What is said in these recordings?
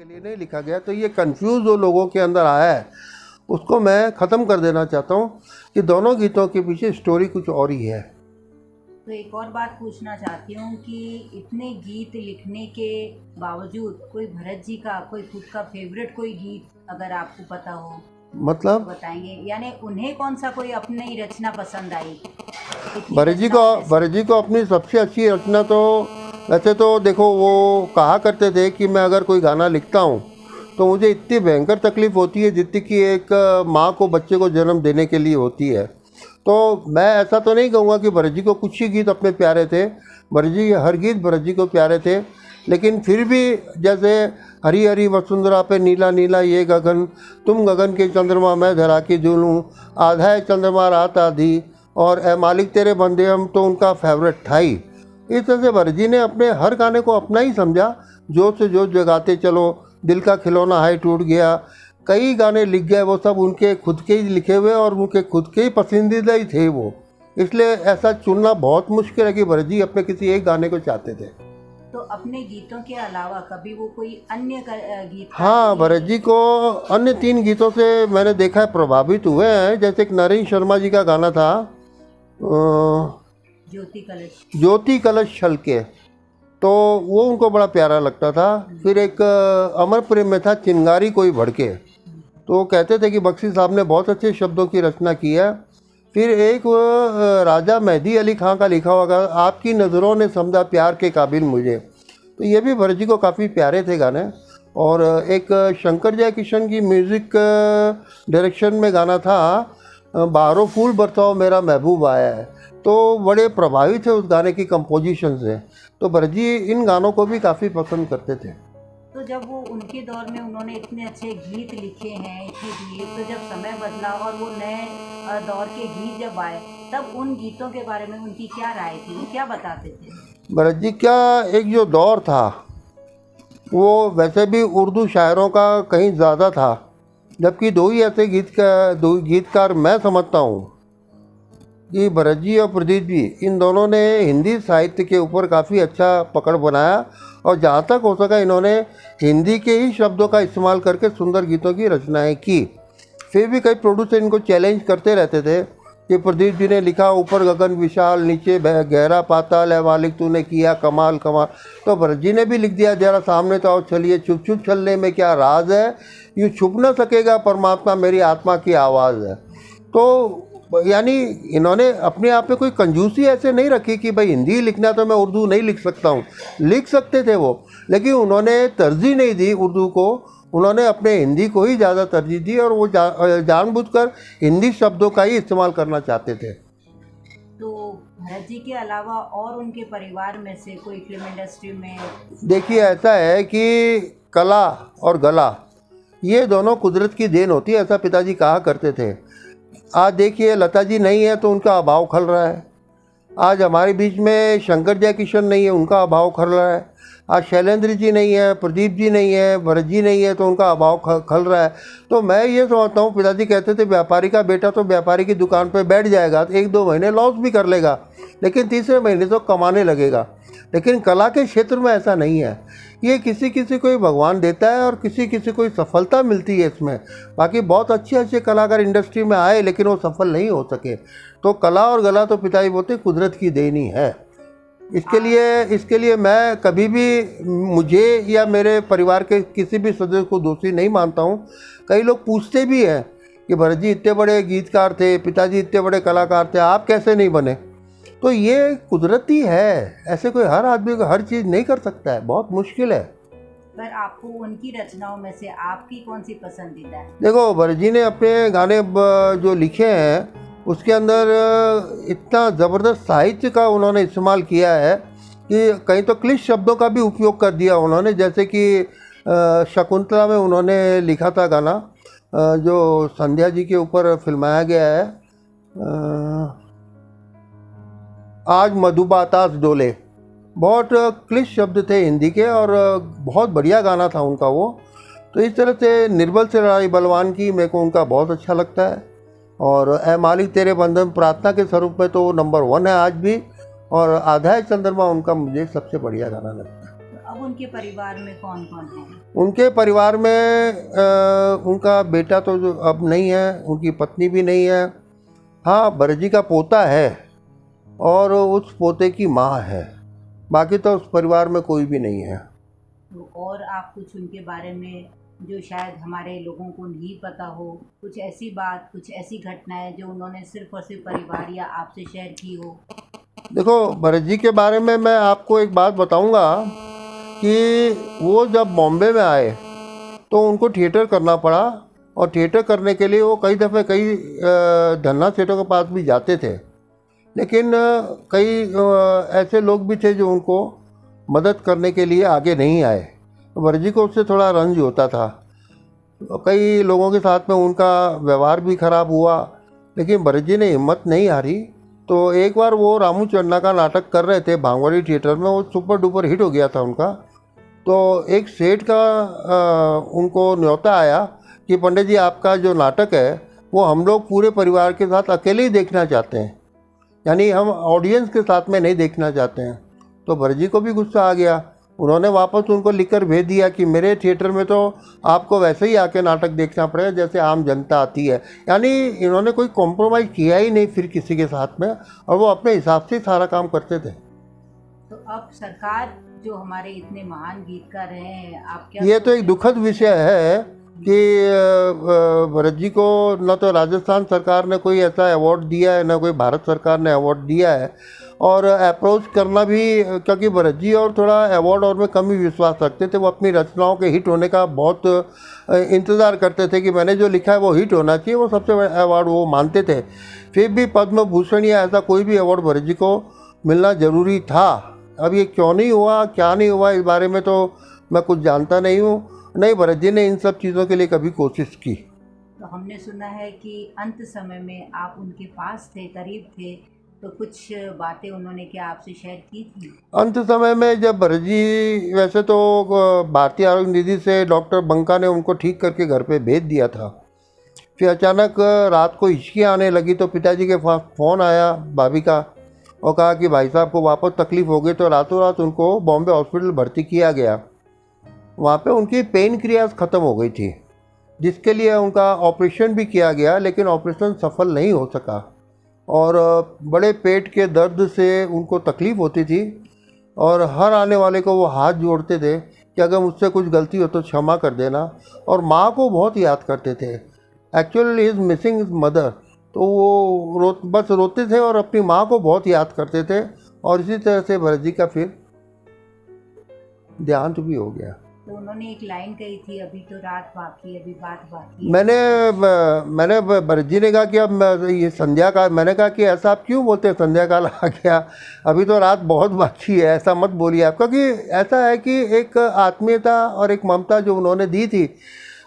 के लिए नहीं लिखा गया। तो ये कंफ्यूज जो लोगों के अंदर आया है उसको मैं ख़त्म कर देना चाहता हूँ कि दोनों गीतों के पीछे स्टोरी कुछ और ही है। तो एक और बात पूछना चाहती हूँ कि इतने गीत लिखने के बावजूद कोई भरत जी का कोई खुद का फेवरेट कोई गीत अगर आपको पता हो मतलब तो बताएंगे, यानी उन्हें कौन सा कोई अपनी रचना पसंद आई? भरत जी को अपनी सबसे अच्छी रचना तो वैसे तो देखो, वो कहा करते थे कि मैं अगर कोई गाना लिखता हूँ तो मुझे इतनी भयंकर तकलीफ़ होती है जितनी कि एक माँ को बच्चे को जन्म देने के लिए होती है। तो मैं ऐसा तो नहीं कहूँगा कि भरत जी को कुछ ही गीत अपने प्यारे थे, भरत जी हर गीत भरत जी को प्यारे थे, लेकिन फिर भी जैसे हरी हरी वसुंधरा पे नीला नीला ये गगन, तुम गगन के चंद्रमा मैं धरा की झूलूँ, आधा है चंद्रमा रात आधी, और ए मालिक तेरे बंदे हम, तो उनका फेवरेट था ही। इस तरह से भरत जी ने अपने हर गाने को अपना ही समझा, जोश से जोश जगाते चलो, दिल का खिलौना हाई टूट गया, कई गाने लिख गए, वो सब उनके खुद के ही लिखे हुए और उनके खुद के ही पसंदीदा ही थे वो। इसलिए ऐसा चुनना बहुत मुश्किल है कि भरत जी अपने किसी एक गाने को चाहते थे। तो अपने गीतों के अलावा कभी वो कोई अन्य गीत? हाँ, भरत जी को अन्य 3 गीतों से मैंने देखा है प्रभावित हुए हैं। जैसे एक नरेंद्र शर्मा जी का गाना था ज्योति कलश छलके, तो वो उनको बड़ा प्यारा लगता था। फिर एक अमर प्रेम में था चिंगारी कोई भड़के, तो कहते थे कि बख्शी साहब ने बहुत अच्छे शब्दों की रचना की है। फिर एक राजा मेहदी अली खां का लिखा होगा आपकी नज़रों ने समझा प्यार के काबिल मुझे, तो ये भी भरत जी को काफ़ी प्यारे थे गाने। और एक शंकर जयकिशन की म्यूज़िक डायरेक्शन में गाना था बाहरों फूल बरसाओ मेरा महबूब आया है, तो बड़े प्रभावित थे उस गाने की कंपोजिशन से। तो भरत जी इन गानों को भी काफ़ी पसंद करते थे। तो जब वो उनके दौर में उन्होंने इतने अच्छे गीत लिखे हैं, इतने दिए, तो जब समय बदला और वो नए दौर के गीत जब आए, तब उन गीतों के बारे में उनकी क्या राय थी, वो क्या बताते थे? भरत जी क्या एक जो दौर था वो वैसे भी उर्दू शायरों का कहीं ज़्यादा था, जबकि दो ही ऐसे गीतकार मैं समझता हूँ कि भरत जी और प्रदीप जी, इन दोनों ने हिंदी साहित्य के ऊपर काफ़ी अच्छा पकड़ बनाया, और जहाँ तक हो सका इन्होंने हिंदी के ही शब्दों का इस्तेमाल करके सुंदर गीतों की रचनाएं की। फिर भी कई प्रोड्यूसर इनको चैलेंज करते रहते थे कि प्रदीप जी ने लिखा यूं गगन विशाल नीचे गहरा पाताल है मालिक तूने किया कमाल कमाल, तो भरत जी ने भी लिख दिया जरा सामने तो आओ चलिए, छुप छुप चलने में क्या राज है, यूँ छुप न सकेगा परमात्मा मेरी आत्मा की आवाज़ है। तो यानी इन्होंने अपने आप में कोई कंजूसी ऐसे नहीं रखी कि भाई हिंदी लिखना तो मैं उर्दू नहीं लिख सकता हूँ, लिख सकते थे वो, लेकिन उन्होंने तरजीह नहीं दी उर्दू को, उन्होंने अपने हिंदी को ही ज़्यादा तरजीह दी, और वो जानबूझकर हिंदी शब्दों का ही इस्तेमाल करना चाहते थे। तो भरत जी के अलावा और उनके परिवार में से कोई फिल्म इंडस्ट्री में? देखिए ऐसा है कि कला और गला ये दोनों कुदरत की देन होती है, ऐसा पिताजी कहा करते थे। आज देखिए लता जी नहीं है तो उनका अभाव खल रहा है, आज हमारे बीच में शंकर जयकिशन नहीं है, उनका अभाव खल रहा है, आज शैलेंद्र जी नहीं है, प्रदीप जी नहीं है, भरत जी नहीं है, तो उनका अभाव खल रहा है। तो मैं ये समझता हूँ, पिताजी कहते थे व्यापारी का बेटा तो व्यापारी की दुकान पे बैठ जाएगा, तो 1-2 महीने लॉस भी कर लेगा, लेकिन तीसरे महीने तो कमाने लगेगा। लेकिन कला के क्षेत्र में ऐसा नहीं है, ये किसी किसी को ही भगवान देता है और किसी किसी को ही सफलता मिलती है इसमें। बाकी बहुत अच्छे अच्छे कलाकार इंडस्ट्री में आए लेकिन वो सफल नहीं हो सके। तो कला और गला तो पिताजी बोलते कुदरत की देनी है। इसके लिए मैं कभी भी मुझे या मेरे परिवार के किसी भी सदस्य को दोषी नहीं मानता हूँ। कई लोग पूछते भी हैं कि भरत जी इतने बड़े गीतकार थे, पिताजी इतने बड़े कलाकार थे, आप कैसे नहीं बने? तो ये कुदरती है, ऐसे कोई हर आदमी को हर चीज़ नहीं कर सकता है, बहुत मुश्किल है। पर आपको उनकी रचनाओं में से आपकी कौन सी पसंदीदा है? देखो भरत जी ने अपने गाने जो लिखे हैं उसके अंदर इतना ज़बरदस्त साहित्य का उन्होंने इस्तेमाल किया है कि कहीं तो क्लिष्ट शब्दों का भी उपयोग कर दिया उन्होंने। जैसे कि शकुंतला में उन्होंने लिखा था गाना जो संध्या जी के ऊपर फिल्माया गया है, आज मधुबातास डोले, बहुत क्लिष्ट शब्द थे हिंदी के और बहुत बढ़िया गाना था उनका वो। तो इस तरह से निर्बल से लड़ाई बलवान की मेरे को उनका बहुत अच्छा लगता है, और ए मालिक तेरे बंधन प्रार्थना के स्वरूप में तो नंबर 1 है आज भी, और आधा है चंद्रमा उनका मुझे सबसे बढ़िया गाना लगता है। अब लोग उनके परिवार में कौन कौन हैं? उनके परिवार में उनका बेटा तो जो अब नहीं है, उनकी पत्नी भी नहीं है। हाँ, भरत जी का पोता है और उस पोते की माँ है, बाकी तो उस परिवार में कोई भी नहीं है। तो और आप कुछ उनके बारे में जो शायद हमारे लोगों को नहीं पता हो, कुछ ऐसी बात, कुछ ऐसी घटनाएं जो उन्होंने सिर्फ और सिर्फ परिवार या आपसे शेयर की हो? देखो, भरत जी के बारे में मैं आपको एक बात बताऊंगा कि वो जब बॉम्बे में आए तो उनको थिएटर करना पड़ा, और थिएटर करने के लिए वो कई दफ़े कई धन्ना सेठों के पास भी जाते थे, लेकिन कई ऐसे लोग भी थे जो उनको मदद करने के लिए आगे नहीं आए। तो भरत जी को उससे थोड़ा रंज होता था। कई लोगों के साथ में उनका व्यवहार भी खराब हुआ, लेकिन भरत जी ने हिम्मत नहीं हारी। तो एक बार वो रामू चन्ना का नाटक कर रहे थे भांगवाड़ी थिएटर में, वो सुपर डुपर हिट हो गया था उनका। तो एक सेठ का उनको न्योता आया कि पंडित जी, आपका जो नाटक है वो हम लोग पूरे परिवार के साथ अकेले ही देखना चाहते हैं, यानी हम ऑडियंस के साथ में नहीं देखना चाहते हैं। तो भरत जी को भी गुस्सा आ गया। उन्होंने वापस उनको लिखकर भेज दिया कि मेरे थिएटर में तो आपको वैसे ही आके नाटक देखना पड़ेगा जैसे आम जनता आती है। यानी इन्होंने कोई कॉम्प्रोमाइज़ किया ही नहीं फिर किसी के साथ में, और वो अपने हिसाब से सारा काम करते थे। तो अब सरकार जो हमारे इतने महान गीतकार रहे हैं, आप क्या ये तो एक दुखद विषय है कि भरत जी को न तो राजस्थान सरकार ने कोई ऐसा अवार्ड दिया है, न कोई भारत सरकार ने अवार्ड दिया है। और अप्रोच करना भी, क्योंकि भरत जी और थोड़ा अवार्ड और में कम ही विश्वास रखते थे। वो अपनी रचनाओं के हिट होने का बहुत इंतज़ार करते थे कि मैंने जो लिखा है वो हिट होना चाहिए, वो सबसे बड़ा अवार्ड वो मानते थे। फिर भी पद्म भूषण या ऐसा कोई भी अवार्ड भरत जी को मिलना ज़रूरी था। अब ये क्यों नहीं हुआ, क्या नहीं हुआ, इस बारे में तो मैं कुछ जानता नहीं हूँ। नहीं, भरत जी ने इन सब चीज़ों के लिए कभी कोशिश की। तो हमने सुना है कि अंत समय में आप उनके पास थे, करीब थे, तो कुछ बातें उन्होंने क्या आपसे शेयर की थी? अंत समय में जब भरत जी, वैसे तो भारतीय आरोग्य निधि से डॉक्टर बंका ने उनको ठीक करके घर पे भेज दिया था। फिर अचानक रात को हिचकी आने लगी तो पिताजी के पास फ़ोन आया भाभी का, और कहा कि भाई साहब को वापस तकलीफ़ हो गई। तो रातों रात उनको बॉम्बे हॉस्पिटल भर्ती किया गया। वहाँ पे उनकी पेन क्रियाज ख़त्म हो गई थी, जिसके लिए उनका ऑपरेशन भी किया गया, लेकिन ऑपरेशन सफल नहीं हो सका। और बड़े पेट के दर्द से उनको तकलीफ़ होती थी, और हर आने वाले को वो हाथ जोड़ते थे कि अगर मुझसे कुछ गलती हो तो क्षमा कर देना। और माँ को बहुत याद करते थे। Actually is missing is mother, तो वो बस रोते थे और अपनी माँ को बहुत याद करते थे। और इसी तरह से भरत जी का फिर देहांत भी हो गया। तो उन्होंने एक लाइन कही थी, अभी तो रात बाकी, अभी बात बाकी है। मैंने भरत जी ने कहा कि अब ये संध्या काल, मैंने कहा कि ऐसा आप क्यों बोलते हैं, संध्या काल आ गया, अभी तो रात बहुत बाकी है, ऐसा मत बोलिए आप। क्योंकि ऐसा है कि एक आत्मीयता और एक ममता जो उन्होंने दी थी,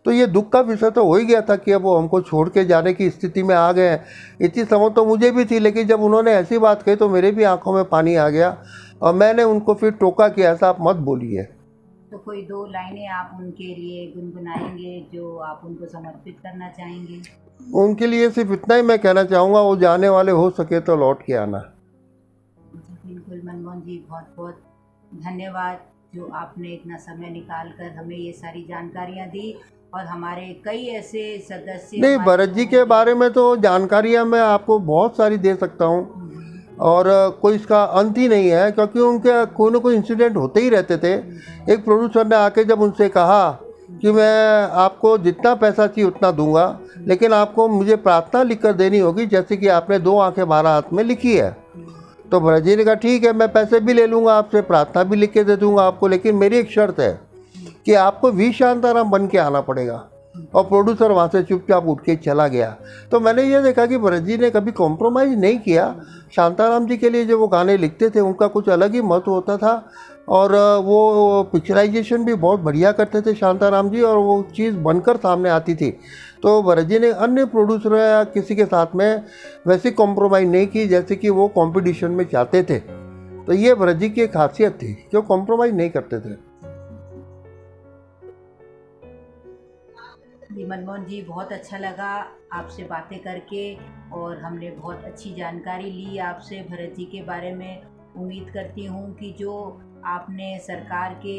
तो ये दुख का विषय तो हो ही गया था कि अब वो हमको छोड़ के जाने की स्थिति में आ गए हैं। इतनी समझ तो मुझे भी थी, लेकिन जब उन्होंने ऐसी बात कही तो मेरे भी आंखों में पानी आ गया, और मैंने उनको फिर टोका कि ऐसा आप मत बोलिए। तो कोई दो लाइनें आप उनके लिए गुनगुनाएंगे जो आप उनको समर्पित करना चाहेंगे? उनके लिए सिर्फ इतना ही मैं कहना चाहूँगा, वो जाने वाले हो सके तो लौट के आना। बिल्कुल मनमोहन जी, बहुत बहुत धन्यवाद जो आपने इतना समय निकाल कर हमें ये सारी जानकारियाँ दी। और हमारे कई ऐसे सदस्य नहीं, भरत जी के बारे में तो जानकारियाँ मैं आपको बहुत सारी दे सकता हूँ, और कोई इसका अंत ही नहीं है, क्योंकि उनके कोई ना कोई इंसिडेंट होते ही रहते थे। एक प्रोड्यूसर ने आके जब उनसे कहा कि मैं आपको जितना पैसा चाहिए उतना दूंगा, लेकिन आपको मुझे प्रार्थना लिख कर देनी होगी, जैसे कि आपने 2 आंखें 12 हाथ में लिखी है। तो भरत जी ने कहा ठीक है, मैं पैसे भी ले लूँगा आपसे, प्रार्थना भी लिख के दे दूँगा आपको, लेकिन मेरी एक शर्त है कि आपको वी शांताराम बन के आना पड़ेगा। और प्रोड्यूसर वहाँ से चुपचाप उठ के चला गया। तो मैंने ये देखा कि भरत जी ने कभी कॉम्प्रोमाइज़ नहीं किया। शांताराम जी के लिए जो वो गाने लिखते थे उनका कुछ अलग ही महत्व होता था, और वो पिक्चराइजेशन भी बहुत बढ़िया करते थे शांताराम जी, और वो चीज़ बनकर सामने आती थी। तो भरत जी ने अन्य प्रोड्यूसर या किसी के साथ में वैसी कॉम्प्रोमाइज़ नहीं की जैसे कि वो कंपटीशन में चाहते थे। तो ये भरत जी की एक खासियत थी कि वो कॉम्प्रोमाइज़ नहीं करते थे। जी मनमोहन जी, बहुत अच्छा लगा आपसे बातें करके, और हमने बहुत अच्छी जानकारी ली आपसे भरत जी के बारे में। उम्मीद करती हूँ कि जो आपने सरकार के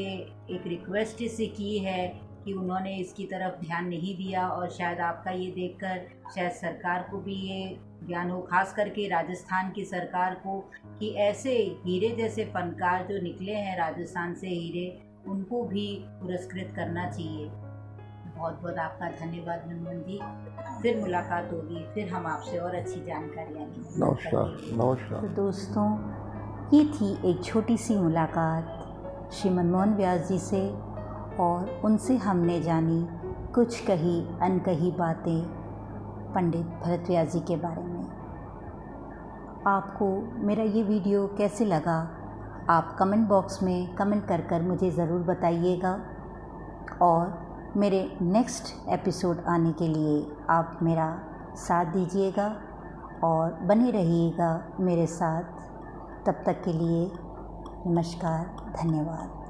एक रिक्वेस्ट से की है कि उन्होंने इसकी तरफ ध्यान नहीं दिया, और शायद आपका ये देखकर शायद सरकार को भी ये ज्ञान हो, खास करके राजस्थान की सरकार को, कि ऐसे हीरे जैसे फनकार जो निकले हैं राजस्थान से हीरे, उनको भी पुरस्कृत करना चाहिए। बहुत बहुत आपका धन्यवाद नंदन जी। फिर मुलाकात होगी, फिर हम आपसे और अच्छी जानकारियाँ लेंगे। नमस्कार नमस्कार। तो दोस्तों, ये थी एक छोटी सी मुलाकात श्री मनमोहन व्यास जी से, और उनसे हमने जानी कुछ कही अनकही बातें पंडित भरत व्यास जी के बारे में। आपको मेरा ये वीडियो कैसे लगा, आप कमेंट बॉक्स में कमेंट कर मुझे ज़रूर बताइएगा, और मेरे नेक्स्ट एपिसोड आने के लिए आप मेरा साथ दीजिएगा और बने रहिएगा मेरे साथ। तब तक के लिए नमस्कार, धन्यवाद।